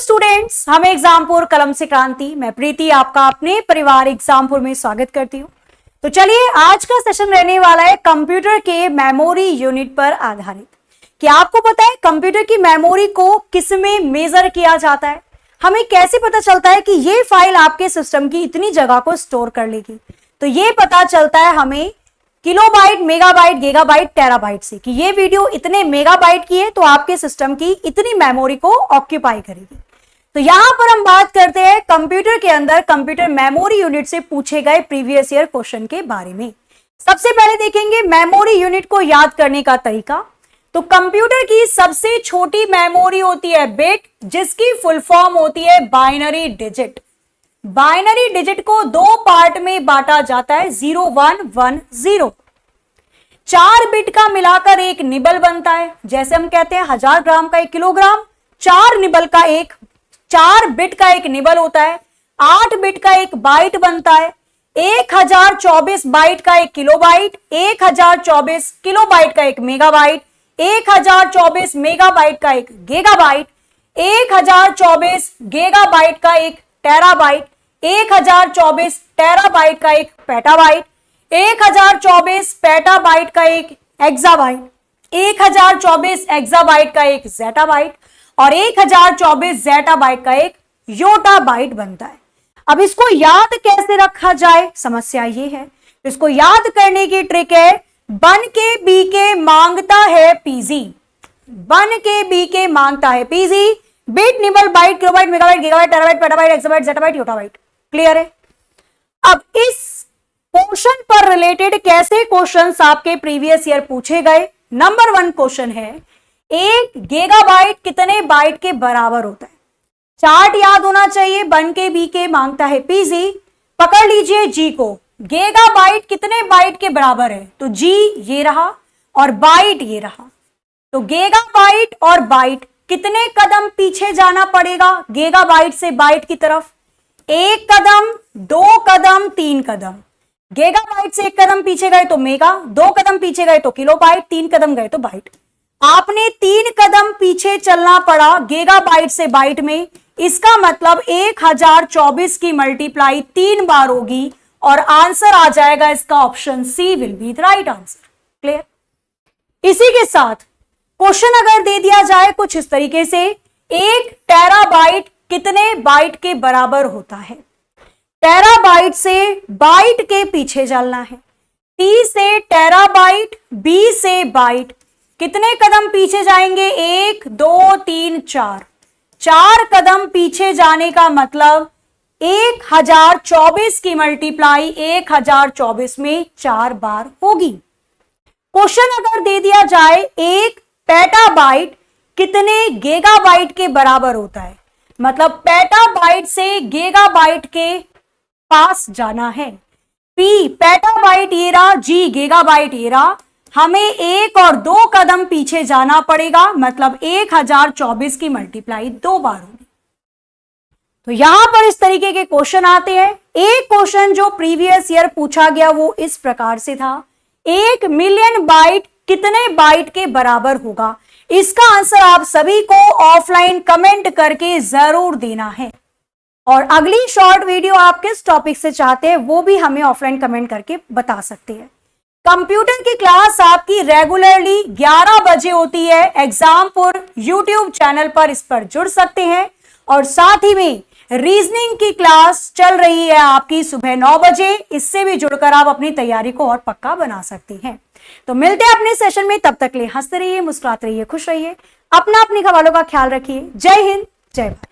Students, हम एग्जामपुर कलम से क्रांति, मैं प्रीति आपका अपने परिवार एग्जामपुर में स्वागत करती हूँ। तो चलिए, आज का सेशन रहने वाला है कंप्यूटर के मेमोरी यूनिट पर आधारित। क्या आपको पता है कंप्यूटर की मेमोरी को किसमें मेजर किया जाता है? हमें कैसे पता चलता है कि ये फाइल आपके सिस्टम की इतनी जगह को स्टोर कर लेगी? तो ये पता चलता है हमें किलोबाइट, मेगाबाइट, गीगाबाइट, टेराबाइट से कि ये वीडियो इतने मेगाबाइट की है तो आपके सिस्टम की इतनी मेमोरी को ऑक्यूपाई करेगी। तो यहां पर हम बात करते हैं कंप्यूटर के अंदर कंप्यूटर मेमोरी यूनिट से पूछे गए प्रीवियस ईयर क्वेश्चन के बारे में। सबसे पहले देखेंगे मेमोरी यूनिट को याद करने का तरीका। तो कंप्यूटर की सबसे छोटी मेमोरी होती है बिट, जिसकी फुल फॉर्म होती है बाइनरी डिजिट। बाइनरी डिजिट को दो पार्ट में बांटा जाता है, 0 1 1 0। 4 बिट का मिलाकर एक निबल बनता है। जैसे हम कहते हैं 1000 ग्राम का 1 किलोग्राम, 4 बिट का एक निबल होता है। 8 बिट का एक बाइट बनता है। 1024 बाइट का 1 किलोबाइट, 1024 किलोबाइट का 1 मेगाबाइट, 1024 मेगाबाइट का 1 गीगाबाइट, 1024 गीगाबाइट का 1 टेराबाइट, 1024 टेराबाइट का 1 पेटाबाइट, 1024 पेटाबाइट का 1 एक्साबाइट, 1024 एक्साबाइट का 1 ज़ेटाबाइट और 1024 ज़ेटाबाइट का 1 योटाबाइट बनता है। अब इसको याद कैसे रखा जाए, समस्या ये है। इसको याद करने की ट्रिक है, बन के बी के मांगता है पीजी। बन के बी के मांगता है पीजी। Bit, nibble, byte, kilobyte, megabyte, gigabyte, terabyte, petabyte, exabyte, zettabyte, yottabyte. Clear है? अब इस पोर्शन पर रिलेटेड कैसे क्वेश्चंस आपके प्रीवियस ईयर पूछे गए। नंबर 1 क्वेश्चन है, 1 गीगाबाइट कितने बाइट के बराबर होता है? चार्ट याद होना चाहिए। बन के बी के मांगता है पीजी। पकड़ लीजिए जी को। गीगाबाइट कितने बाइट के बराबर है? तो जी ये रहा और बाइट ये रहा। तो गीगाबाइट और बाइट कितने कदम पीछे जाना पड़ेगा गीगाबाइट से बाइट की तरफ? 1 कदम, 2 कदम, 3 कदम। गीगाबाइट से 1 कदम पीछे गए तो मेगा, 2 कदम पीछे गए तो किलोबाइट, 3 कदम गए तो बाइट। आपने 3 कदम पीछे चलना पड़ा गीगाबाइट से बाइट में। इसका मतलब 1024 की मल्टीप्लाई 3 बार होगी और आंसर आ जाएगा इसका option C will be the right answer. Clear? इसी के साथ क्वेश्चन अगर दे दिया जाए कुछ इस तरीके से, 1 टेराबाइट कितने बाइट के बराबर होता है? टेराबाइट से बाइट के पीछे चलना है। टी से टेराबाइट, बी से बाइट, कितने कदम पीछे जाएंगे? 1 2 3 4। 4 कदम पीछे जाने का मतलब 1024 की मल्टीप्लाई 1024 में 4 बार होगी। क्वेश्चन अगर दे दिया जाए, 1 पेटाबाइट कितने गीगाबाइट के बराबर होता है? मतलब पेटाबाइट से गीगाबाइट के पास जाना है। पी पेटाबाइट ये रहा, जी गीगाबाइट ये रहा। हमें 1 और 2 कदम पीछे जाना पड़ेगा, मतलब 1024 की मल्टीप्लाई 2 बार होगी। तो यहां पर इस तरीके के क्वेश्चन आते हैं। एक क्वेश्चन जो प्रीवियस ईयर पूछा गया वो इस प्रकार से था, 1 मिलियन बाइट कितने बाइट के बराबर होगा? इसका आंसर आप सभी को ऑफलाइन कमेंट करके जरूर देना है। और अगली शॉर्ट वीडियो आप किस टॉपिक से चाहते हैं वो भी हमें ऑफलाइन कमेंट करके बता सकते हैं। कंप्यूटर की क्लास आपकी रेगुलरली 11 बजे होती है एग्जामपुर यूट्यूब चैनल पर, इस पर जुड़ सकते हैं। और साथ ही में रीजनिंग की क्लास चल रही है आपकी सुबह 9 बजे, इससे भी जुड़कर आप अपनी तैयारी को और पक्का बना सकते हैं। तो मिलते हैं अपने सेशन में, तब तक के लिए हंसते रहिए, मुस्कुराते रहिए, खुश रहिए, अपनी खबरों का ख्याल रखिए। जय हिंद, जय भारत।